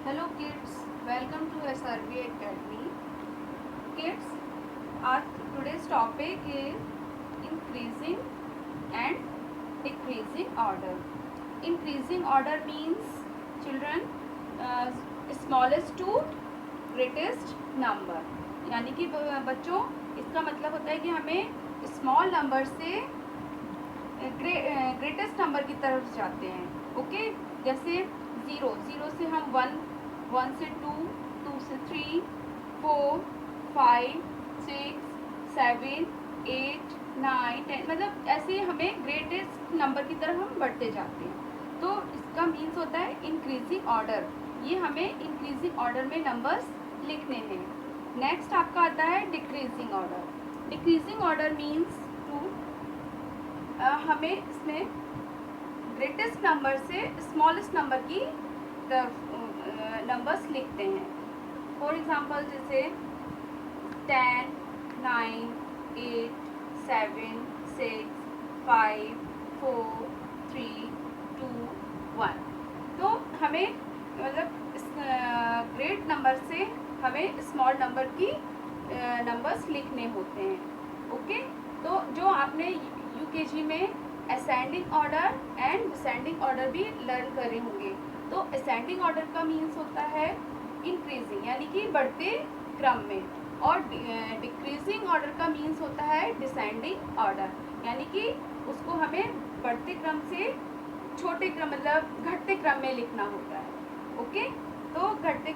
Hello kids, welcome to SRB Academy. Kids, our today's topic is increasing and decreasing order. Increasing order means children smallest to greatest number. यानी कि बच्चों इसका मतलब होता है कि हमें स्मॉल नंबर से ग्रेटेस्ट नंबर की तरफ जाते हैं. ओके, जैसे ज़ीरो से हम वन से टू से थ्री, 4, 5, 6, 7, 8, 9, 10, मतलब ऐसे हमें ग्रेटेस्ट नंबर की तरफ हम बढ़ते जाते हैं. तो इसका मीन्स होता है इंक्रीजिंग ऑर्डर. ये हमें इंक्रीजिंग ऑर्डर में नंबर्स लिखने हैं. नेक्स्ट आपका आता है decreasing order. Decreasing order means हमें इसमें ग्रेटेस्ट नंबर से स्मॉलेस्ट नंबर की नंबर्स लिखते हैं. फॉर एग्जांपल जैसे 10, 9, 8, 7, 6, 5, 4, 3, 2, 1. तो हमें मतलब ग्रेट नंबर से हमें स्मॉल नंबर की नंबर्स लिखने होते हैं. ओके, तो जो आपने यूकेजी में ascending order and descending order भी लर्न करे होंगे. तो असेंडिंग ऑर्डर का मीन्स होता है इंक्रीजिंग यानी कि बढ़ते क्रम में, और डिक्रीजिंग ऑर्डर का मीन्स होता है डिसेंडिंग ऑर्डर यानी कि उसको हमें बढ़ते क्रम से छोटे क्रम मतलब घटते क्रम में लिखना होता है. ओके, तो घटते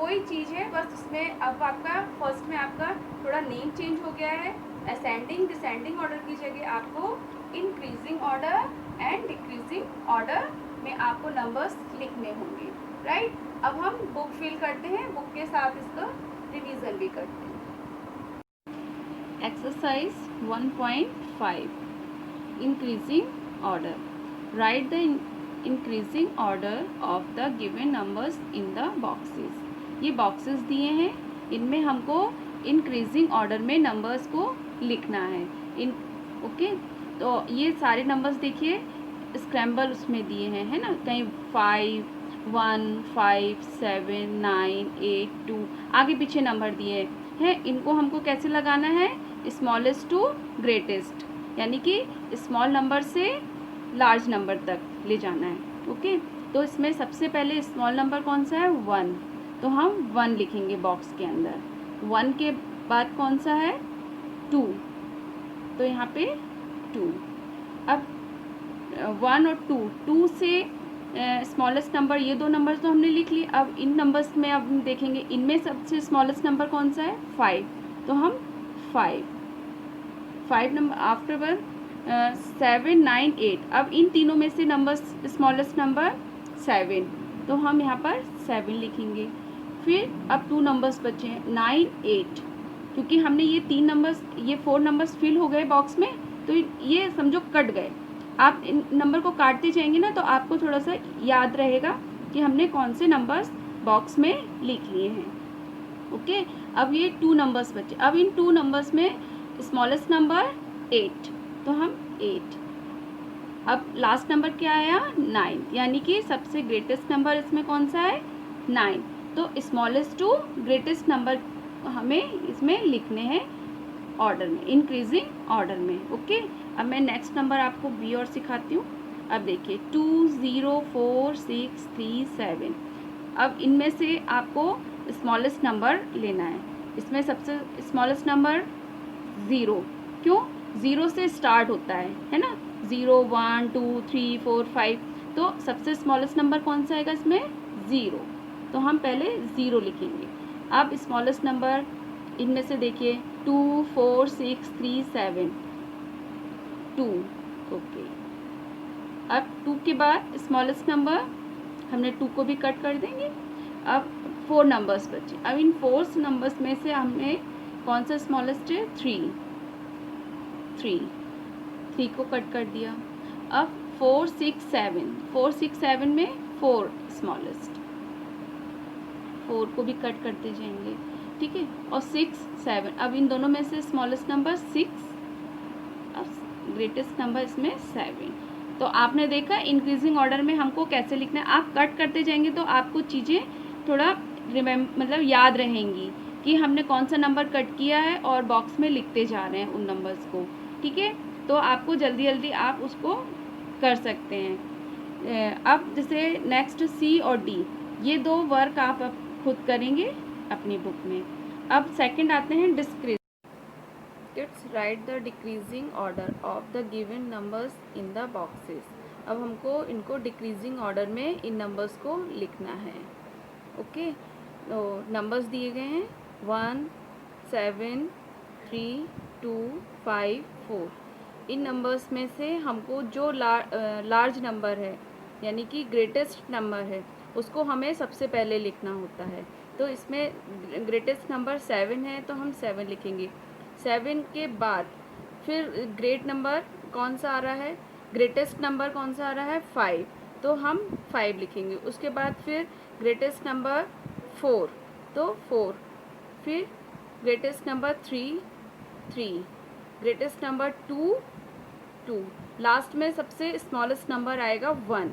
वही चीज़ है, बस उसमें अब आपका फर्स्ट में आपका थोड़ा नेम चेंज हो गया है. असेंडिंग डिसेंडिंग ऑर्डर की जगह आपको increasing order and decreasing order में आपको नंबर्स लिखने होंगे. राइट, अब हम बुक फिल करते हैं, बुक के साथ इसका रिवीजन भी करते हैं. Exercise 1.5 Increasing order. Write the increasing order of the given numbers in the boxes. ये boxes दिए हैं, इनमें हमको increasing order में numbers को लिखना है. ओके, तो ये सारे numbers देखिए स्क्रैम्बल उसमें दिए हैं, है ना. कहीं 5, 1, 5, 7, 9, 8, 2 आगे पीछे नंबर दिए हैं. इनको हमको कैसे लगाना है, स्मॉलेस्ट टू ग्रेटेस्ट यानी कि स्मॉल नंबर से लार्ज नंबर तक ले जाना है. ओके, तो इसमें सबसे पहले स्मॉल नंबर कौन सा है, 1. तो हम 1 लिखेंगे बॉक्स के अंदर. 1 के बाद कौन सा है, 2. तो यहाँ पे 2. अब 1 और 2 से स्मॉलेस्ट नंबर, ये दो नंबर्स तो हमने लिख लिए. अब इन नंबर्स में अब हम देखेंगे इनमें सबसे स्मॉलेस्ट नंबर कौन सा है, 5. तो हम 5 नंबर आफ्टर 7, 9, 8. अब इन तीनों में से नंबर्स स्मॉलेस्ट नंबर 7. तो हम यहाँ पर 7 लिखेंगे. फिर अब 2 नंबर्स बचे हैं 9, 8. क्योंकि हमने ये 3 नंबर्स, ये 4 नंबर्स फिल हो गए बॉक्स में, तो ये समझो कट गए. आप इन नंबर को काटते जाएंगे ना, तो आपको थोड़ा सा याद रहेगा कि हमने कौन से नंबर्स बॉक्स में लिख लिए हैं. ओके, अब ये 2 नंबर्स बचे. अब इन 2 नंबर्स में स्मॉलेस्ट नंबर 8. तो हम 8. अब लास्ट नंबर क्या आया, 9. यानी कि सबसे ग्रेटेस्ट नंबर इसमें कौन सा है, 9. तो स्मॉलेस्ट टू ग्रेटेस्ट नंबर हमें इसमें लिखने हैं ऑर्डर में, इंक्रीजिंग ऑर्डर में. ओके, अब मैं नेक्स्ट नंबर आपको बी और सिखाती हूँ. अब देखिए 2, 0, 4, 6, 3, 7. अब इनमें से आपको स्मॉलेस्ट नंबर लेना है. इसमें सबसे स्मॉलेस्ट नंबर 0. क्यों, 0 से स्टार्ट होता है ना. 0, 1, 2, 3, 4, 5. तो सबसे स्मॉलेस्ट नंबर कौन सा आएगा इसमें, 0. तो हम पहले 0 लिखेंगे. अब स्मॉलेस्ट नंबर इनमें से देखिए 2, 4, 6, 3, 7, 2. ओके, अब 2 के बाद स्मॉलेस्ट नंबर हमने 2 को भी कट कर देंगे. अब 4 नंबर्स बचे. अब इन 4 नंबर्स में से हमने कौन सा स्मॉलेस्ट है, 3 को कट कर दिया. अब 4, 6, 7 में 4 स्मॉलेस्ट, 4 को भी कट करते जाएंगे. ठीक है, और 6, 7. अब इन दोनों में से स्मॉलेस्ट नंबर 6, अब ग्रेटेस्ट नंबर इसमें 7. तो आपने देखा इंक्रीजिंग ऑर्डर में हमको कैसे लिखना है. आप कट करते जाएंगे तो आपको चीज़ें थोड़ा मतलब याद रहेंगी कि हमने कौन सा नंबर कट किया है और बॉक्स में लिखते जा रहे हैं उन नंबर्स को, ठीक है। तो आपको जल्दी जल्दी आप उसको कर सकते हैं। अब जैसे नेक्स्ट सी और डी, ये 2 वर्क आप खुद करेंगे अपनी बुक में। अब सेकंड आते हैं decrease. Kids right the decreasing order of the given numbers in the boxes. अब हमको इनको डिक्रीजिंग ऑर्डर में इन नंबर्स को लिखना है। ओके, तो नंबर्स दिए गए हैं 1, 7, 3, 2, 5, 4। इन नंबर्स में से हमको जो लार्ज नंबर है यानी कि ग्रेटेस्ट नंबर है उसको हमें सबसे पहले लिखना होता है। तो इसमें ग्रेटेस्ट नंबर 7 है तो हम 7 लिखेंगे। 7 के बाद फिर ग्रेट नंबर कौन सा आ रहा है, ग्रेटेस्ट नंबर कौन सा आ रहा है 5, तो हम 5 लिखेंगे। उसके बाद फिर ग्रेटेस्ट नंबर 4 तो 4, फिर greatest number 3, greatest number 2, last में सबसे स्मॉलेस्ट नंबर आएगा 1।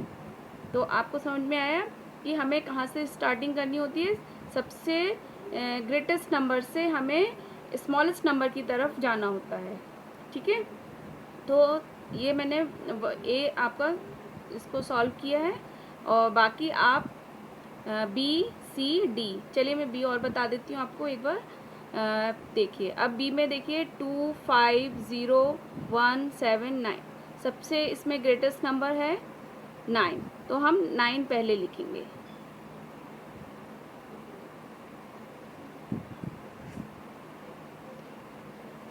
तो आपको समझ में आया कि हमें कहाँ से स्टार्टिंग करनी होती है, सबसे ग्रेटेस्ट नंबर से हमें स्मॉलेस्ट नंबर की तरफ जाना होता है, ठीक है। तो ये मैंने ए आपका इसको सॉल्व किया है और बाकी आप बी सी डी, चलिए मैं बी और बता देती हूँ आपको एक बार। देखिए अब बी में देखिए 2, 5, 0, 1, 7, 9, सबसे इसमें ग्रेटेस्ट नंबर है 9, तो हम 9 पहले लिखेंगे।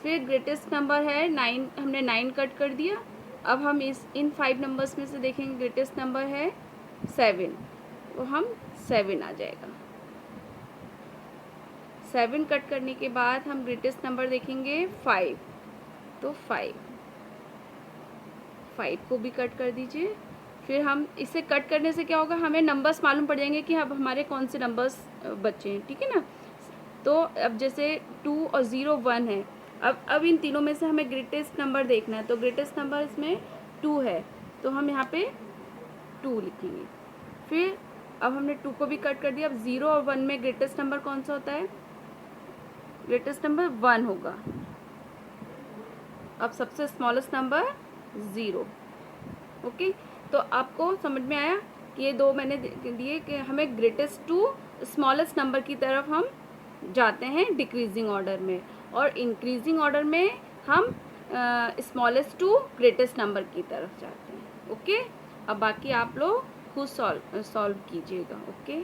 फिर ग्रेटेस्ट नंबर है 9, हमने 9 कट कर दिया। अब हम इन 5 नंबर्स में से देखेंगे ग्रेटेस्ट नंबर है 7, तो हम 7 आ जाएगा। 7 कट करने के बाद हम ग्रेटेस्ट नंबर देखेंगे 5, तो 5 को भी कट कर दीजिए। फिर हम इसे कट करने से क्या होगा, हमें नंबर्स मालूम पड़ जाएंगे कि अब हमारे कौन से नंबर्स बचे हैं, ठीक है ना। तो अब जैसे 2 और 0, 1 है। अब इन तीनों में से हमें ग्रेटेस्ट नंबर देखना है, तो ग्रेटेस्ट नंबर इसमें 2 है, तो हम यहाँ पे 2 लिखेंगे। फिर अब हमने 2 को भी कट कर दिया। अब 0 और 1 में ग्रेटेस्ट नंबर कौन सा होता है, ग्रेटेस्ट नंबर 1 होगा। अब सबसे स्मॉलेस्ट नंबर 0। ओके, तो आपको समझ में आया कि ये 2 मैंने दिए कि हमें ग्रेटेस्ट टू स्मॉलेस्ट नंबर की तरफ हम जाते हैं डिक्रीजिंग ऑर्डर में, और इंक्रीजिंग ऑर्डर में हम स्मॉलेस्ट टू ग्रेटेस्ट नंबर की तरफ जाते हैं। ओके, अब बाकी आप लोग खुद सॉल्व कीजिएगा। ओके।